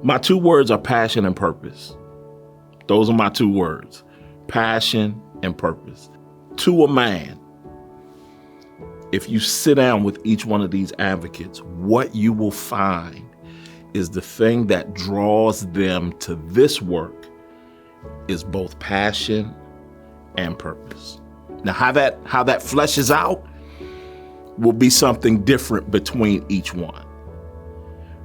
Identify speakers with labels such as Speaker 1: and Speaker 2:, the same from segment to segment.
Speaker 1: My two words are passion and purpose. Those are my two words, passion and purpose. To a man, if you sit down with each one of these advocates, what you will find is the thing that draws them to this work is both passion and purpose. Now, how that fleshes out will be something different between each one.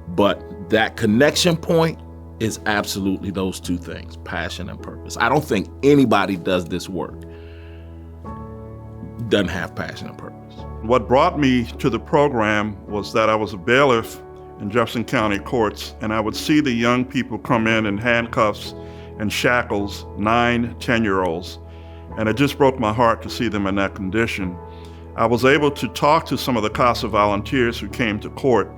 Speaker 1: But that connection point is absolutely those two things, passion and purpose. I don't think anybody does this work doesn't have passion and purpose.
Speaker 2: What brought me to the program was that I was a bailiff in Jefferson County courts, and I would see the young people come in handcuffs and shackles, 9, 10-year-olds, and it just broke my heart to see them in that condition. I was able to talk to some of the CASA volunteers who came to court,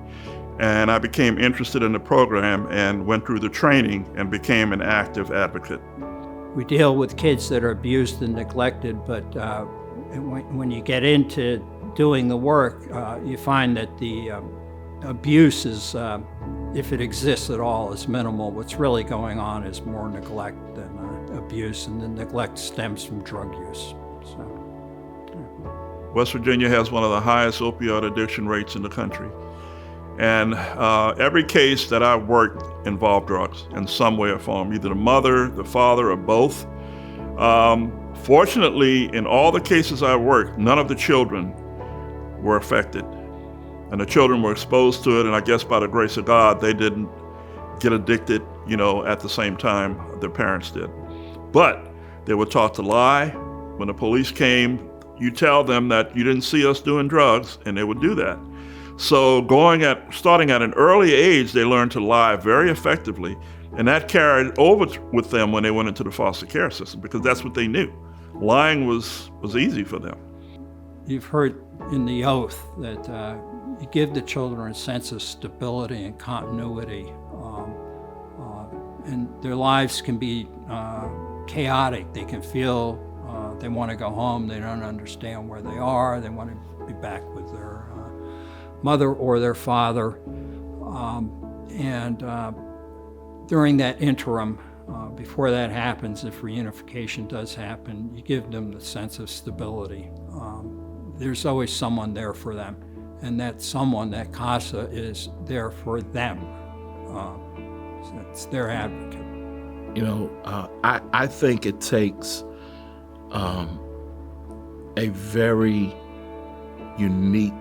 Speaker 2: and I became interested in the program and went through the training and became an active advocate.
Speaker 3: We deal with kids that are abused and neglected, but when you get into doing the work, you find that the abuse is, if it exists at all, is minimal. What's really going on is more neglect than abuse, and the neglect stems from drug use.
Speaker 2: West Virginia has one of the highest opioid addiction rates in the country. And every case that I worked involved drugs in some way or form, either the mother, the father, or both. Fortunately, in all the cases I worked, none of the children were affected. And the children were exposed to it, and I guess by the grace of God, they didn't get addicted, at the same time their parents did. But they were taught to lie. When the police came, you tell them that you didn't see us doing drugs, and they would do that. So starting at an early age, they learned to lie very effectively, and that carried over with them when they went into the foster care system, because that's what they knew. Lying was easy for them.
Speaker 3: You've heard in the oath that you give the children a sense of stability and continuity, and their lives can be chaotic. They can feel they want to go home, they don't understand where they are, they want to be back with their mother or their father. And during that interim, before that happens, if reunification does happen, you give them the sense of stability. There's always someone there for them, and that someone, that CASA, is there for them. So it's their advocate.
Speaker 1: I think it takes a very unique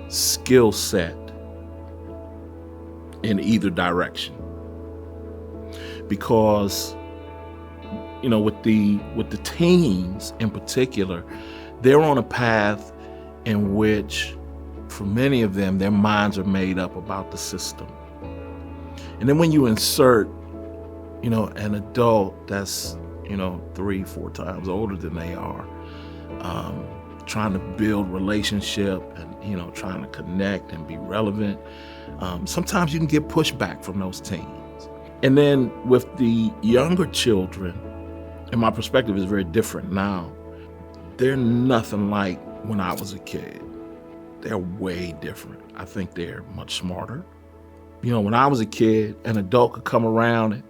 Speaker 1: skill set in either direction, because with the teens in particular, they're on a path in which, for many of them, their minds are made up about the system. And then when you insert an adult that's 3-4 times older than they are, trying to build relationship and trying to connect and be relevant, sometimes you can get pushback from those teens. And then with the younger children, and my perspective is very different now, they're nothing like when I was a kid. They're way different. I think they're much smarter. When I was a kid, an adult could come around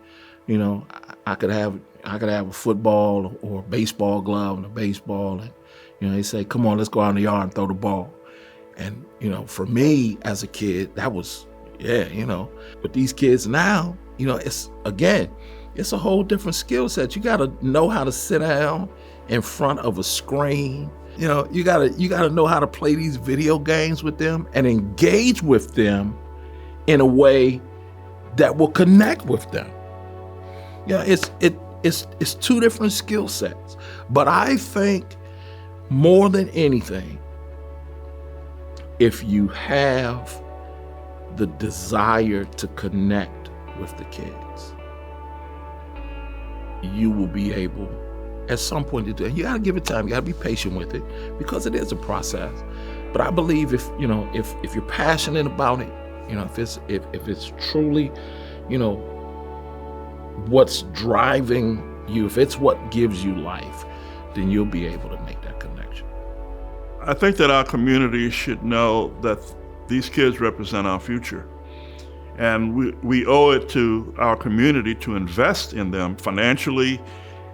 Speaker 1: and I could have a football or a baseball glove and a baseball, and they say, "Come on, let's go out in the yard and throw the ball." And for me as a kid, that was But these kids now, it's a whole different skill set. You got to know how to sit down in front of a screen. You got to know how to play these video games with them and engage with them in a way that will connect with them. It's two different skill sets. But I think more than anything, if you have the desire to connect with the kids, you will be able at some point to do it. You gotta give it time, you gotta be patient with it, because it is a process. But I believe if you're passionate about it, if it's truly, what's driving you, if it's what gives you life, then you'll be able to make that connection.
Speaker 2: I think that our community should know that these kids represent our future. And we owe it to our community to invest in them financially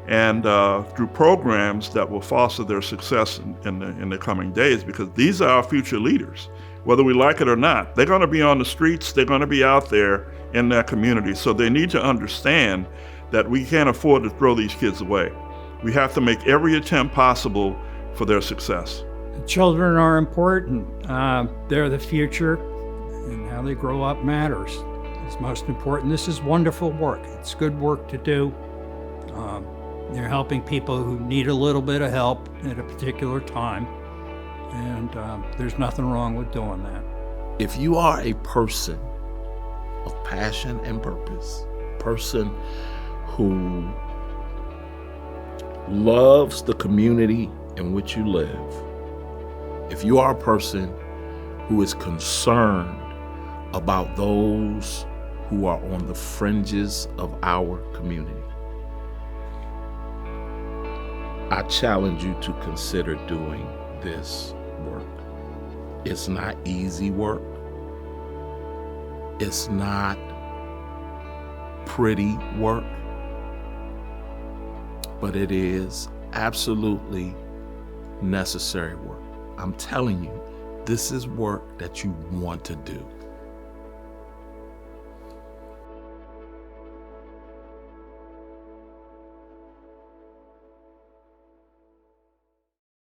Speaker 2: and through programs that will foster their success in the coming days, because these are our future leaders. Whether we like it or not, they're going to be on the streets, they're going to be out there in their community. So they need to understand that we can't afford to throw these kids away. We have to make every attempt possible for their success.
Speaker 3: Children are important. They're the future, and how they grow up matters. It's most important. This is wonderful work. It's good work to do. They're helping people who need a little bit of help at a particular time, and there's nothing wrong with doing that.
Speaker 1: If you are a person of passion and purpose, person who loves the community in which you live, if you are a person who is concerned about those who are on the fringes of our community, I challenge you to consider doing this work. It's not easy work. It's not pretty work, but it is absolutely necessary work. I'm telling you, this is work that you want to do.